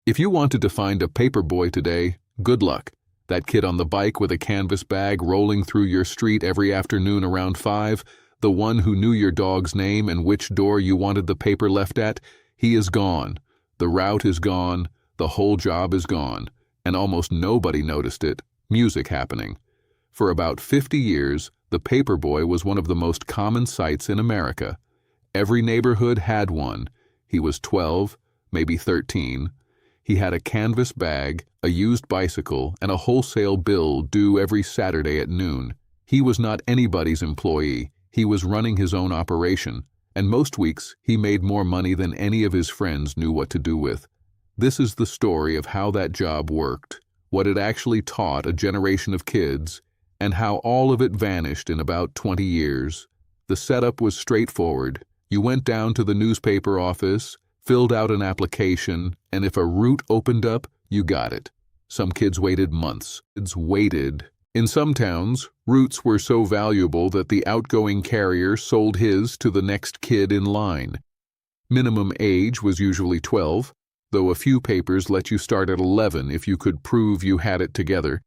If you wanted to find a paperboy today, good luck. That kid on the bike with a canvas bag rolling through your street every afternoon around 5, the one who knew your dog's name and which door you wanted the paper left at, he is gone. The route is gone, the whole job is gone, and almost nobody noticed it. Music happening. For about 50 years, the paperboy was one of the most common sights in America. Every neighborhood had one. He was 12, maybe 13. He had a canvas bag, a used bicycle, and a wholesale bill due every Saturday at noon. He was not anybody's employee. He was running his own operation, and most weeks he made more money than any of his friends knew what to do with. This is the story of how that job worked, what it actually taught a generation of kids, and how all of it vanished in about 20 years. The setup was straightforward. You went down to the newspaper office, filled out an application, and if a route opened up, you got it. Some kids waited months. In some towns, routes were so valuable that the outgoing carrier sold his to the next kid in line. Minimum age was usually 12, though a few papers let you start at 11 if you could prove you had it together.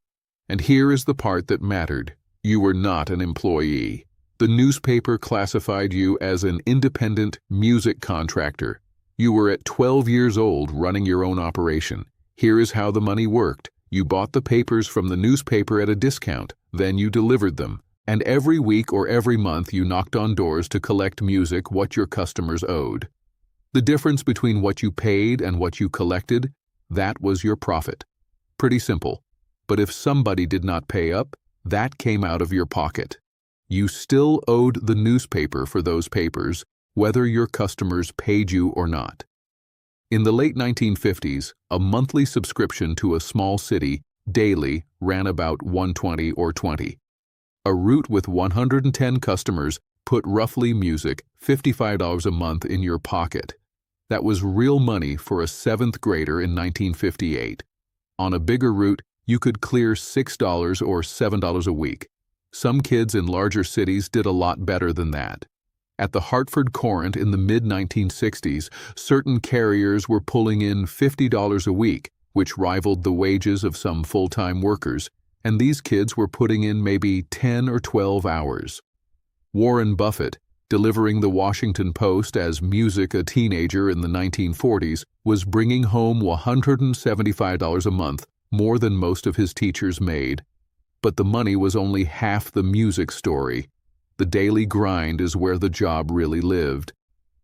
And here is the part that mattered. You were not an employee. The newspaper classified you as an independent music contractor. You were at 12 years old running your own operation. Here is how the money worked. You bought the papers from the newspaper at a discount, then you delivered them. And every week or every month you knocked on doors to collect music what your customers owed. The difference between what you paid and what you collected, that was your profit. Pretty simple. But if somebody did not pay up, that came out of your pocket. You still owed the newspaper for those papers, whether your customers paid you or not. In the late 1950s, a monthly subscription to a small city, daily, ran about $1.20 or $20. A route with 110 customers put roughly music $55 a month in your pocket. That was real money for a 7th grader in 1958. On a bigger route, you could clear $6 or $7 a week. Some kids in larger cities did a lot better than that. At the Hartford Courant in the mid-1960s, certain carriers were pulling in $50 a week, which rivaled the wages of some full-time workers, and these kids were putting in maybe 10 or 12 hours. Warren Buffett, delivering the Washington Post as music a teenager in the 1940s, was bringing home $175 a month, more than most of his teachers made. But the money was only half the music story. The daily grind is where the job really lived.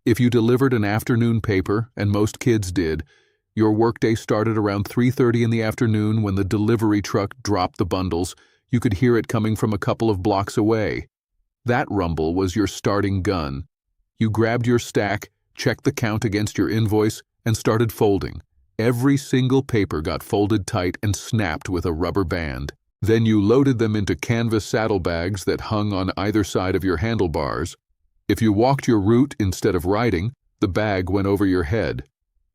If you delivered an afternoon paper, and most kids did, your workday started around 3:30 in the afternoon when the delivery truck dropped the bundles. You could hear it coming from a couple of blocks away. That rumble was your starting gun. You grabbed your stack, checked the count against your invoice, and started folding. Every single paper got folded tight and snapped with a rubber band. Then you loaded them into canvas saddlebags that hung on either side of your handlebars. If you walked your route instead of riding, the bag went over your head.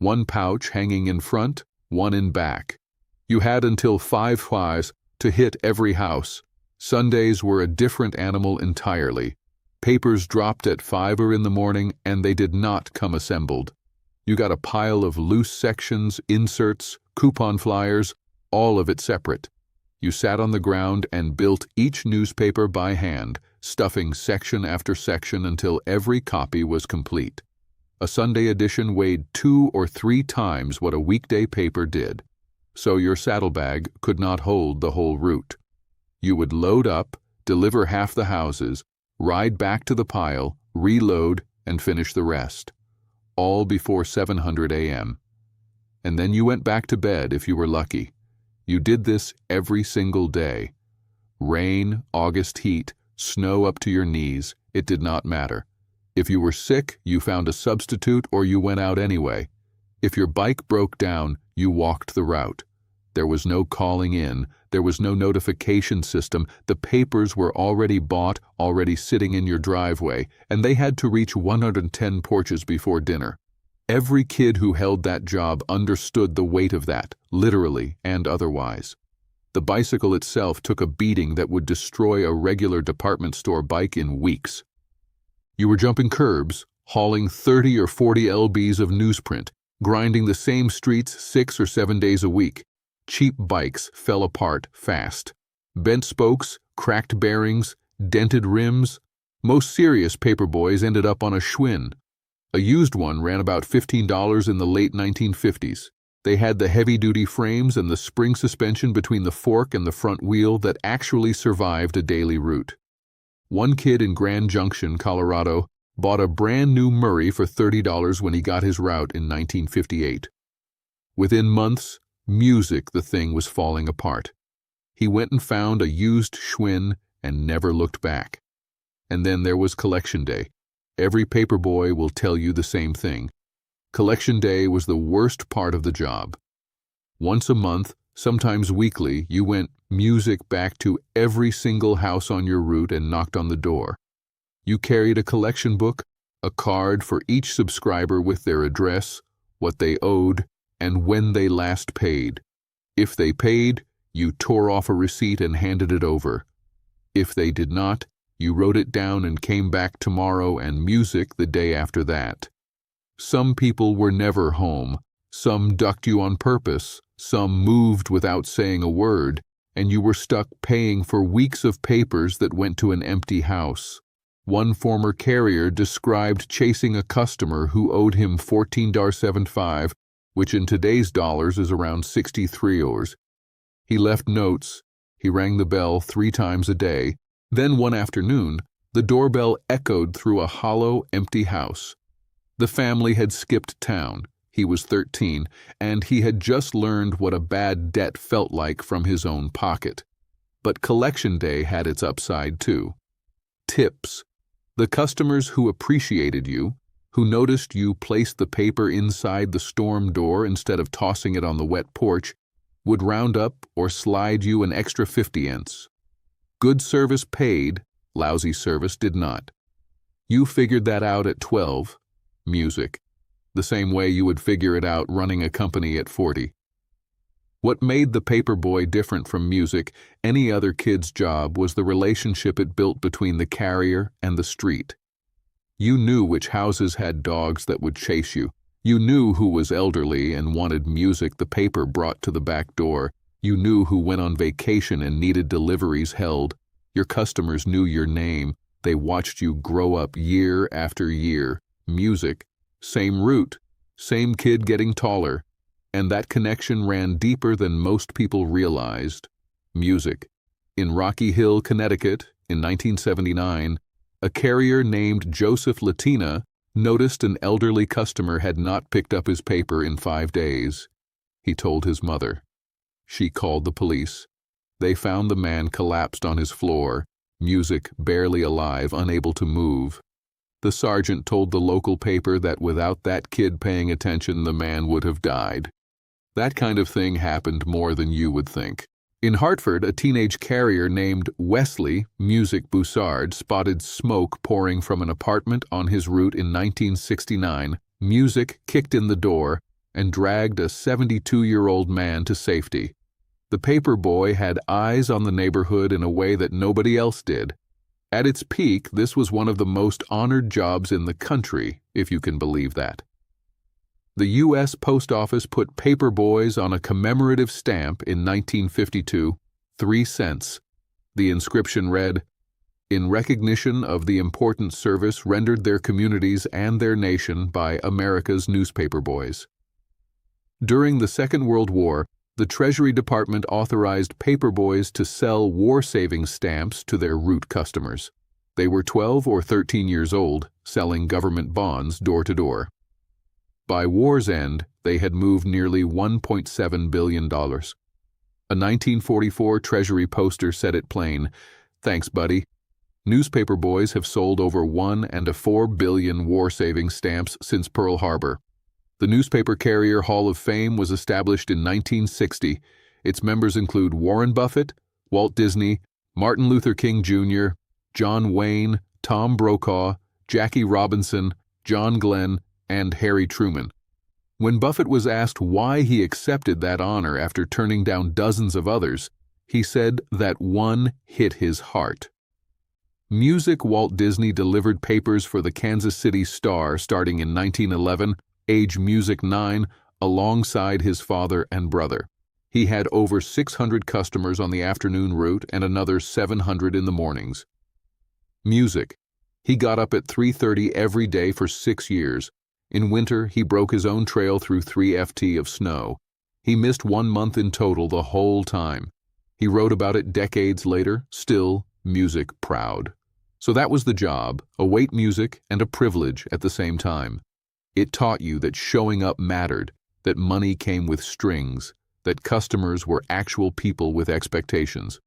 One pouch hanging in front, one in back. You had until 5 to hit every house. Sundays were a different animal entirely. Papers dropped at 5 in the morning and they did not come assembled. You got a pile of loose sections, inserts, coupon flyers, all of it separate. You sat on the ground and built each newspaper by hand, stuffing section after section until every copy was complete. A Sunday edition weighed 2 or 3 times what a weekday paper did, so your saddlebag could not hold the whole route. You would load up, deliver half the houses, ride back to the pile, reload, and finish the rest, all before 7:00 a.m. And then you went back to bed if you were lucky. You did this every single day. Rain, August heat, snow up to your knees, it did not matter. If you were sick, you found a substitute or you went out anyway. If your bike broke down, you walked the route. There was no calling in, there was no notification system, the papers were already bought, already sitting in your driveway, and they had to reach 110 porches before dinner. Every kid who held that job understood the weight of that, literally and otherwise. The bicycle itself took a beating that would destroy a regular department store bike in weeks. You were jumping curbs, hauling 30 or 40 lbs of newsprint, grinding the same streets 6 or 7 days a week. Cheap bikes fell apart fast. Bent spokes, cracked bearings, dented rims. Most serious paperboys ended up on a Schwinn. A used one ran about $15 in the late 1950s. They had the heavy-duty frames and the spring suspension between the fork and the front wheel that actually survived a daily route. One kid in Grand Junction, Colorado, bought a brand-new Murray for $30 when he got his route in 1958. Within months, music, the thing was falling apart. He went and found a used Schwinn and never looked back. And then there was Collection Day. Every paperboy will tell you the same thing. Collection Day was the worst part of the job. Once a month, sometimes weekly, you went music back to every single house on your route and knocked on the door. You carried a collection book, a card for each subscriber with their address, what they owed, and when they last paid. If they paid, you tore off a receipt and handed it over. If they did not, you wrote it down and came back tomorrow and music the day after that. Some people were never home. Some ducked you on purpose. Some moved without saying a word, and you were stuck paying for weeks of papers that went to an empty house. One former carrier described chasing a customer who owed him $14.75, which in today's dollars is around 63 euros. He left notes. He rang the bell 3 times a day. Then one afternoon, the doorbell echoed through a hollow, empty house. The family had skipped town. He was 13, and he had just learned what a bad debt felt like from his own pocket. But Collection Day had its upside too. Tips. The customers who appreciated you, who noticed you placed the paper inside the storm door instead of tossing it on the wet porch, would round up or slide you an extra 50 cents. Good service paid, lousy service did not. You figured that out at 12. Music. The same way you would figure it out running a company at 40. What made the paperboy different from music, any other kid's job, was the relationship it built between the carrier and the street. You knew which houses had dogs that would chase you. You knew who was elderly and wanted music the paper brought to the back door. You knew who went on vacation and needed deliveries held. Your customers knew your name. They watched you grow up year after year. Music. Same route. Same kid getting taller. And that connection ran deeper than most people realized. Music. In Rocky Hill, Connecticut, in 1979, a carrier named Joseph Latina noticed an elderly customer had not picked up his paper in 5 days. He told his mother. She called the police. They found the man collapsed on his floor, music barely alive, unable to move. The sergeant told the local paper that without that kid paying attention, the man would have died. That kind of thing happened more than you would think. In Hartford, a teenage carrier named Wesley Music Boussard spotted smoke pouring from an apartment on his route in 1969. Music kicked in the door and dragged a 72-year-old man to safety. The paperboy had eyes on the neighborhood in a way that nobody else did. At its peak, this was one of the most honored jobs in the country, if you can believe that. The U.S. Post Office put paperboys on a commemorative stamp in 1952, 3 cents. The inscription read, "In recognition of the important service rendered their communities and their nation by America's newspaper boys." During the Second World War, the Treasury Department authorized paperboys to sell war-saving stamps to their route customers. They were 12 or 13 years old, selling government bonds door to door. By war's end, they had moved nearly $1.7 billion. A 1944 Treasury poster said it plain, "Thanks, buddy. Newspaper boys have sold over 1.4 billion war-saving stamps since Pearl Harbor." The Newspaper Carrier Hall of Fame was established in 1960. Its members include Warren Buffett, Walt Disney, Martin Luther King Jr., John Wayne, Tom Brokaw, Jackie Robinson, John Glenn, and Harry Truman. When Buffett was asked why he accepted that honor after turning down dozens of others, he said that one hit his heart. Music. Walt Disney delivered papers for the Kansas City Star starting in 1911. age music 9, alongside his father and brother. He had over 600 customers on the afternoon route and another 700 in the mornings. Music. He got up at 3:30 every day for 6 years. In winter, he broke his own trail through 3 ft of snow. He missed 1 month in total the whole time. He wrote about it decades later, still music proud. So that was the job, a weight music and a privilege at the same time. It taught you that showing up mattered, that money came with strings, that customers were actual people with expectations.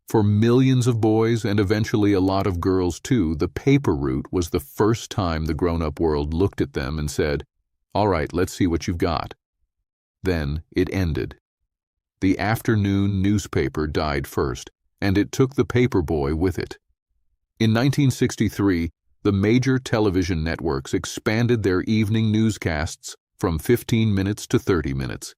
For millions of boys, and eventually a lot of girls too, the paper route was the first time the grown-up world looked at them and said, "All right, let's see what you've got." Then it ended. The afternoon newspaper died first, and it took the paperboy with it. In 1963, the major television networks expanded their evening newscasts from 15 minutes to 30 minutes.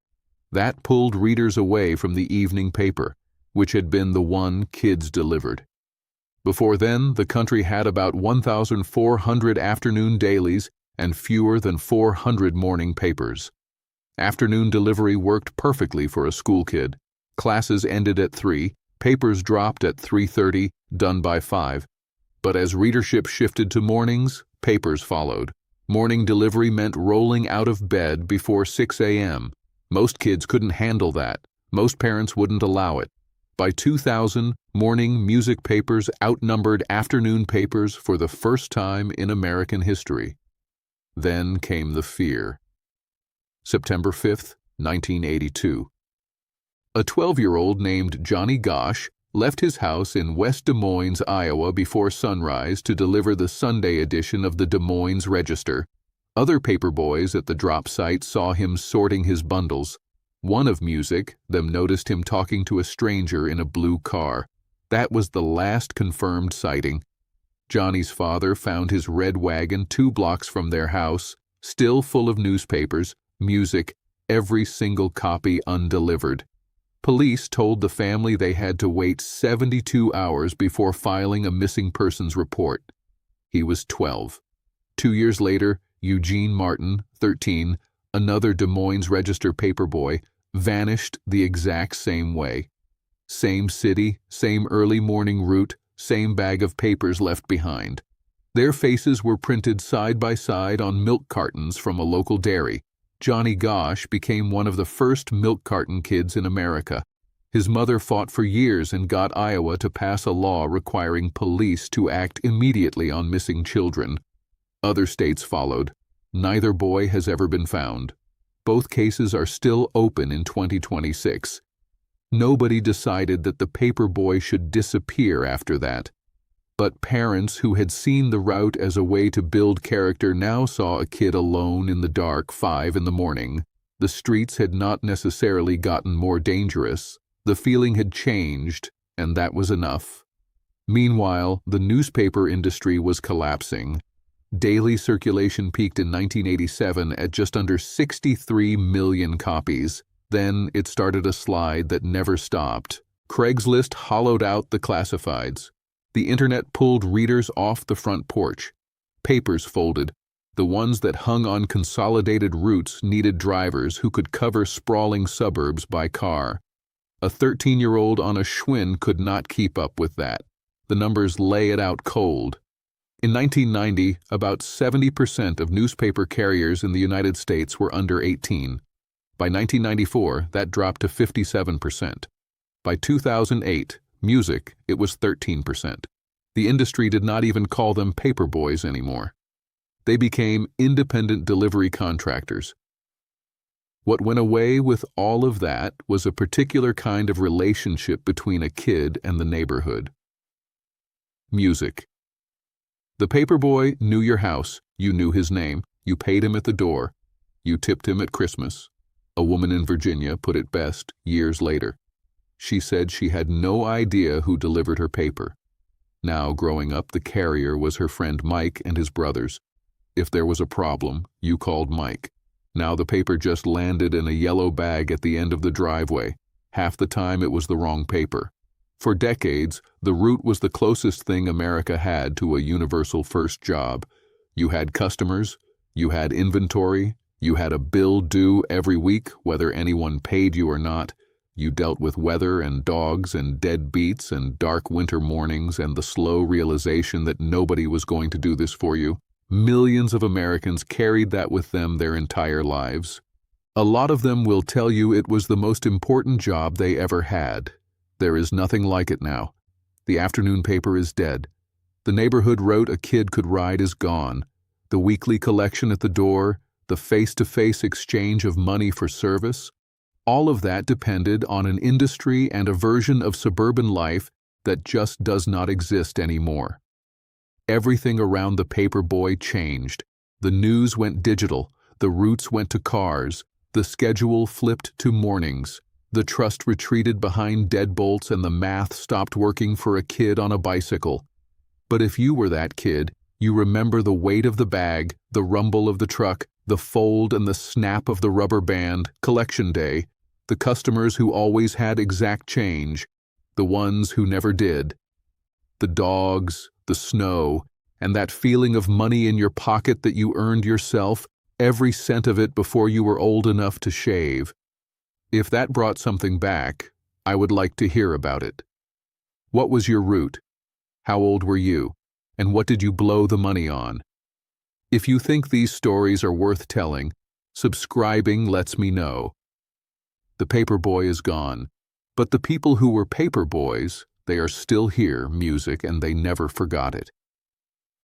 That pulled readers away from the evening paper, which had been the one kids delivered. Before then, the country had about 1,400 afternoon dailies and fewer than 400 morning papers. Afternoon delivery worked perfectly for a school kid. Classes ended at 3, papers dropped at 3:30, done by 5. But as readership shifted to mornings, papers followed. Morning delivery meant rolling out of bed before 6 a.m. Most kids couldn't handle that. Most parents wouldn't allow it. By 2000, morning music papers outnumbered afternoon papers for the first time in American history. Then came the fear. September 5, 1982. A 12-year-old named Johnny Gosch left his house in West Des Moines, Iowa before sunrise to deliver the Sunday edition of the Des Moines Register. Other paperboys at the drop site saw him sorting his bundles. One of music, them noticed him talking to a stranger in a blue car. That was the last confirmed sighting. Johnny's father found his red wagon 2 blocks from their house, still full of newspapers, music, every single copy undelivered. Police told the family they had to wait 72 hours before filing a missing persons report. He was 12. 2 years later, Eugene Martin, 13, another Des Moines Register paperboy, vanished the exact same way. Same city, same early morning route, same bag of papers left behind. Their faces were printed side by side on milk cartons from a local dairy. Johnny Gosch became one of the first milk carton kids in America. His mother fought for years and got Iowa to pass a law requiring police to act immediately on missing children. Other states followed. Neither boy has ever been found. Both cases are still open in 2026. Nobody decided that the paperboy should disappear after that. But parents who had seen the route as a way to build character now saw a kid alone in the dark 5 in the morning. The streets had not necessarily gotten more dangerous. The feeling had changed, and that was enough. Meanwhile, the newspaper industry was collapsing. Daily circulation peaked in 1987 at just under 63 million copies. Then it started a slide that never stopped. Craigslist hollowed out the classifieds. The internet pulled readers off the front porch. Papers folded. The ones that hung on consolidated routes needed drivers who could cover sprawling suburbs by car. A 13-year-old on a Schwinn could not keep up with that. The numbers lay it out cold. In 1990, about 70% of newspaper carriers in the United States were under 18. By 1994, that dropped to 57%. By 2008, music, it was 13%. The industry did not even call them paperboys anymore. They became independent delivery contractors. What went away with all of that was a particular kind of relationship between a kid and the neighborhood. Music. The paperboy knew your house, you knew his name, you paid him at the door, you tipped him at Christmas. A woman in Virginia put it best years later. She said she had no idea who delivered her paper. Now, growing up, the carrier was her friend Mike and his brothers. If there was a problem, you called Mike. Now the paper just landed in a yellow bag at the end of the driveway. Half the time it was the wrong paper. For decades, the route was the closest thing America had to a universal first job. You had customers, you had inventory, You had a bill due every week, whether anyone paid you or not. You dealt with weather and dogs and dead beats and dark winter mornings and the slow realization that nobody was going to do this for you. Millions of Americans carried that with them their entire lives. A lot of them will tell you it was the most important job they ever had. There is nothing like it now. The afternoon paper is dead. The neighborhood rote a kid could ride is gone. The weekly collection at the door, the face-to-face exchange of money for service, all of that depended on an industry and a version of suburban life that just does not exist anymore. Everything around the paperboy changed. The news went digital, the routes went to cars, the schedule flipped to mornings, the trust retreated behind deadbolts, and the math stopped working for a kid on a bicycle. But if you were that kid, you remember the weight of the bag, the rumble of the truck, the fold and the snap of the rubber band, collection day, the customers who always had exact change, the ones who never did, the dogs, the snow, and that feeling of money in your pocket that you earned yourself, every cent of it before you were old enough to shave. If that brought something back, I would like to hear about it. What was your route? How old were you? And what did you blow the money on? If you think these stories are worth telling, subscribing lets me know. The paperboy is gone, but the people who were paperboys, they are still here, music, and they never forgot it.